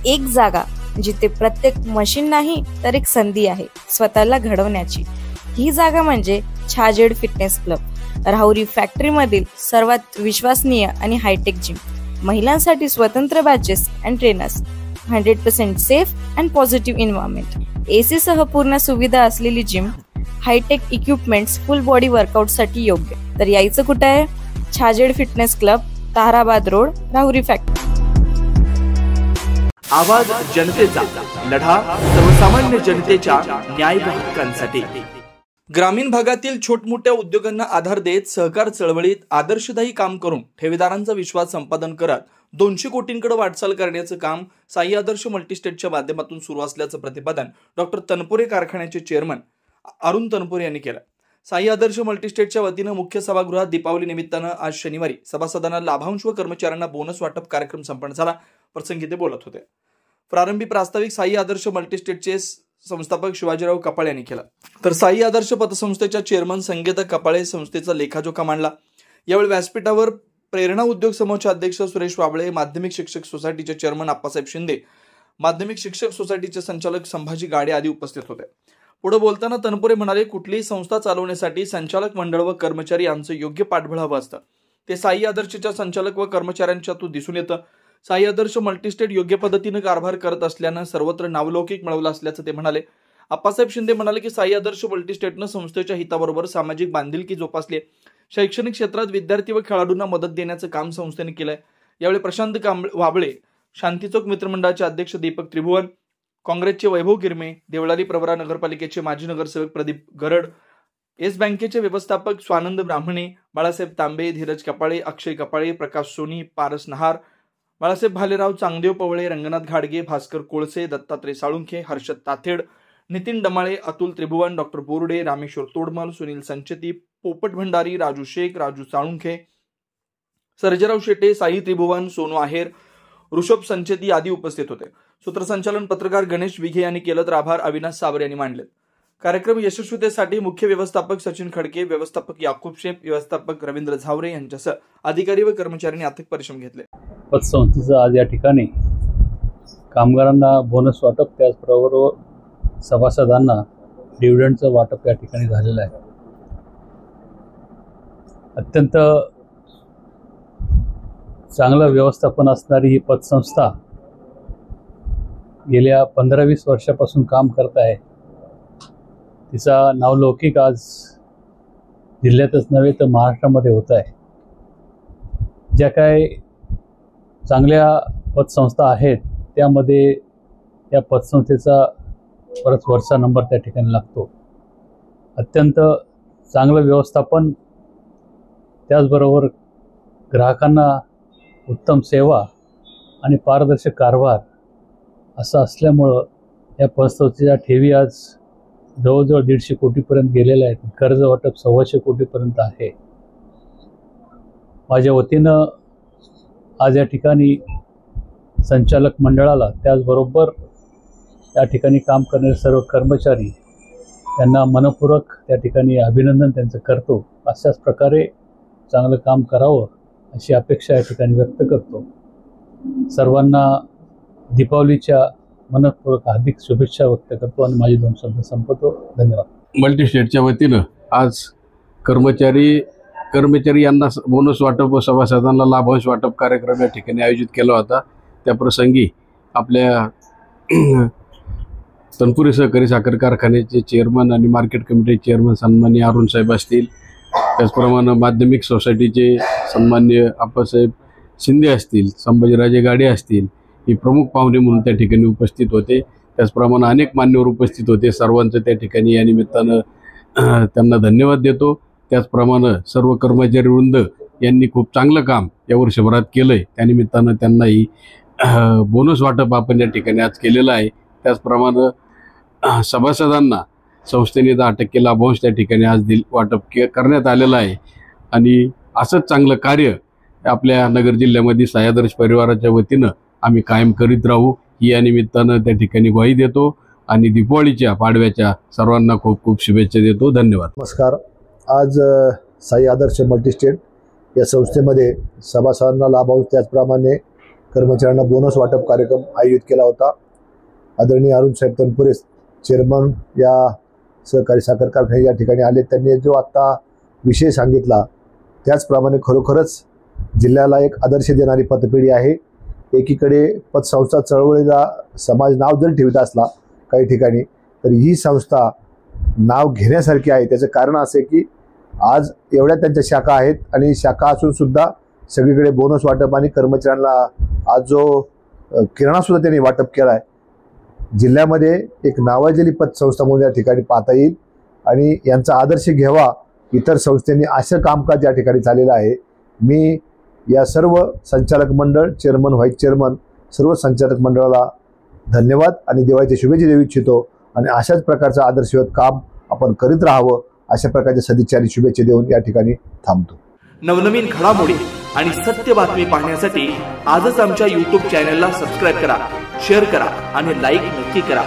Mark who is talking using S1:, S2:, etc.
S1: एक जागा जिथे प्रत्येक मशीन नाही तर एक संधी आहे स्वतःला घडवण्याची। ही जागा म्हणजे Chhajed fitness club, Rahuri factory मधील सर्वात विश्वसनीय आणि हायटेक जिम। महिलांसाठी स्वतंत्र batches and trainers, 100% safe and positive environment, AC सह पूर्ण सुविधा असलेली gym, high tech equipments, full body workout साठी योग्य। तर यायचं कुठे आहे? Chhajed fitness club, Tarabad road, Rahuri factory.
S2: आवाज जनतेचा, लढा सर्वसामान्य जनतेच्या न्याय व हक्कांसाठी। ग्रामीण भागातील छोटमोठ्या उद्योगांना आधार देत सहकार चळवळीत आदर्शदायी काम करून ठेवीदारांचा विश्वास संपादन करत 200 कोटींकडे वाटचाल करण्याचं काम साई आदर्श मल्टीस्टेटच्या माध्यमातून सुरू असल्याचं प्रतिपादन डॉक्टर तनपुरे कारखान्याचे चेअरमन अरुण तनपुरे यांनी केलं। साई आदर्श मल्टीस्टेटच्या वतीनं मुख्य सभागृहात दीपावली निमित्तानं आज शनिवारी सभासदांना लाभांश व कर्मचाऱ्यांना बोनस वाटप कार्यक्रम संपन्न झाला। प्रसंगी ते बोलत होते। प्रारंभी प्रास्ताविक साई आदर्श मल्टीस्टेटचे संस्थापक शिवाजीराव कपाळ यांनी केला, तर साई आदर्श पतसंस्थेच्या चेअरमन संगीता कपाळे संस्थेचा लेखाजोखा मांडला। यावेळी व्यासपीठावर प्रेरणा उद्योग समूहाचे अध्यक्ष सुरेश वाबळे, माध्यमिक शिक्षक सोसायटीचे चेअरमन आप्पासाहेब शिंदे, माध्यमिक शिक्षक सोसायटीचे संचालक संभाजी गाडे आदी उपस्थित होते। पुढे बोलताना तनपुरे म्हणाले, कुठलीही संस्था चालवण्यासाठी संचालक मंडळ व कर्मचारी यांचं योग्य पाठबळ हवं असतं। ते साई आदर्शच्या संचालक व कर्मचाऱ्यांच्यातून दिसून येतं। साई आदर्श मल्टीस्टेट योग्य पद्धतीने कारभार करत असल्यानं सर्वत्र नावलौकिक मिळवलं असल्याचं ते म्हणाले। आप्पासाहेब शिंदे म्हणाले की साई आदर्श मल्टीस्टेटनं संस्थेच्या हिताबरोबर सामाजिक बांधिलकी जोपासली, शैक्षणिक क्षेत्रात विद्यार्थी व खेळाडूंना मदत देण्याचं काम संस्थेने केलंय। यावेळी प्रशांत वाबळे, शांतीचौक मित्रमंडळाचे अध्यक्ष दीपक त्रिभुवन, काँग्रेसचे वैभव गिरमे, देवळाली प्रवरा नगरपालिकेचे माजी नगरसेवक प्रदीप गरड, येस बँकेचे व्यवस्थापक स्वानंद ब्राह्मणे, बाळासाहेब तांबे, धीरज कपाळे, अक्षय कपाळे, प्रकाश सोनी, पारस नहार, बाळासाहेब भालेराव, चांगदेव पवळे, रंगनाथ घाडगे, भास्कर कोळसे, दत्तात्रय साळुंखे, हर्षद ताथेड, नितीन डमाळे, अतुल त्रिभुवन, डॉक्टर बोर्डे, रामेश्वर तोडमल, सुनील संचेती, पोपट भंडारी, राजू शेख, राजू साळुंखे, सर्जेराव शेटे, साई त्रिभुवन, सोनू आहेर, ऋषभ संचेती आदी उपस्थित होते। सूत्रसंचालन पत्रकार गणेश विघे यांनी केलं, तर आभार अविनाश साबर यांनी मानले। कार्यक्रम यशस्वीतेसाठी मुख्य व्यवस्थापक सचिन खडके, व्यवस्थापक याकूब शेख, व्यवस्थापक रवींद्र झावरे यांच्यासह अधिकारी व कर्मचाऱ्यांनी अथक परिश्रम घेतले।
S3: पतसंस्थेचं आज या ठिकाणी कामगारांना बोनस वाटप, त्याचबरोबर सभासदांना डिव्हिडंडचं वाटप या ठिकाणी झालेलं आहे। अत्यंत चांगलं व्यवस्थापन असणारी ही पतसंस्था गेल्या 15-20 वर्षापासून काम करत आहे। तिचा नावलौकिक आज जिल्ह्यातच नव्हे तर महाराष्ट्रामध्ये होत आहे। ज्या काय चांगल्या पतसंस्था आहेत त्यामध्ये या पतसंस्थेचा परत वरचा नंबर त्या ठिकाणी लागतो। अत्यंत चांगलं व्यवस्थापन, त्याचबरोबर ग्राहकांना उत्तम सेवा आणि पारदर्शक कारभार असं असल्यामुळं या पतसंस्थेच्या ठेवी आज जवळजवळ 150 कोटीपर्यंत गेलेल्या आहेत। कर्ज वाटप 125 कोटीपर्यंत आहे। माझ्या वतीनं आज या ठिकाणी संचालक मंडळाला, त्याचबरोबर त्या ठिकाणी काम करणारे सर्व कर्मचारी यांना मनपूर्वक त्या ठिकाणी अभिनंदन त्यांचं करतो। अशाच प्रकारे चांगलं काम करावं अशी अपेक्षा या ठिकाणी व्यक्त करतो। सर्वांना दीपावलीच्या मनपूर्वक हार्दिक शुभेच्छा व्यक्त करतो आणि माझे 2 शब्द संपवतो। धन्यवाद।
S4: मल्टीस्टेटच्या वतीनं आज कर्मचारी यांना बोनस वाटप व सभासदांना लाभांश वाटप कार्यक्रम या ठिकाणी आयोजित केला होता। त्या प्रसंगी आपल्या तनपुरे सहकारी साखर कारखान्याचे चेअरमन आणि मार्केट कमिटी चेअरमन सन्माननीय अरुण साहेब असतील, त्याचप्रमाणे माध्यमिक सोसायटीचे सन्माननीय आप्पासाहेब शिंदे असतील, संभाजीराजे गाडे असतील, ही प्रमुख पाहुणे म्हणून त्या ठिकाणी उपस्थित होते। त्याचप्रमाणे अनेक मान्यवर उपस्थित होते। सर्वांचं त्या ठिकाणी या निमित्तानं त्यांना धन्यवाद देतो। त्याचप्रमाणे सर्व कर्मचारी वृंद यांनी खूप चांगलं काम या वर्षभरात केलंय, त्यानिमित्तानं त्यांनाही बोनस वाटप आपण या ठिकाणी आज केलेलं आहे। त्याचप्रमाणे सभासदांना संस्थेने 10% लाभांश त्या ठिकाणी आज वाटप करण्यात आलेलं आहे। आणि असंच चांगलं कार्य आपल्या नगर जिल्ह्यामध्ये साई आदर्श परिवाराच्या वतीनं आम्ही कायम करीत राहू ही या निमित्तानं त्या ठिकाणी ग्वाही देतो आणि दीपावलीच्या पाडव्याच्या सर्वांना खूप खूप शुभेच्छा देतो। धन्यवाद।
S5: नमस्कार। आज साई आदर्श मल्टीस्टेट या संस्थेमध्ये सभासदांना लाभांश, त्याचप्रमाणे कर्मचाऱ्यांना बोनस वाटप कार्यक्रम आयोजित केला होता. आदरणीय अरुण साहेब तनपुरे चेअरमन या सहकारी साखर कारखाने या ठिकाणी आले. त्यांनी जो आत्ता विषय सांगितला त्याचप्रमाणे खरोखरच जिल्ह्याला एक आदर्श देणारी पतपेढी आहे. एकीकडे पतसंस्था चळवळीला समाज नाव जरी ठेवत असला काही ठिकाणी, तर ही संस्था नाव घेण्यासारखी आहे. त्याचं कारण असे की आज एवढ्या त्यांच्या शाखा आहेत आणि शाखा असून सुद्धा सगळीकडे बोनस वाटप आणि कर्मचाऱ्यांना आज जो किराणासुद्धा त्यांनी वाटप केला आहे. जिल्ह्यामध्ये एक नावाजलेली पतसंस्था म्हणून या ठिकाणी पाहता येईल आणि यांचा आदर्श घ्यावा. इतर संस्थांनी असं कामकाज या ठिकाणी झालेलं आहे. मी या सर्व संचालक मंडळ, चेअरमन, व्हाईस चेअरमन, सर्व संचालक मंडळाला धन्यवाद आणि दिवाळीच्या शुभेच्छा देऊ इच्छितो आणि अशाच प्रकारचं आदर्शवत काम आपण करीत राहावं अशा प्रकारच्या सदिच्छा आणि शुभेच्छा देऊन या ठिकाणी थांबतो.
S2: नवनवीन घडामोडी आणि सत्य बातमी पाहण्यासाठी आजच आमच्या YouTube चॅनलला सबस्क्राईब करा, शेअर करा आणि लाईक नक्की करा.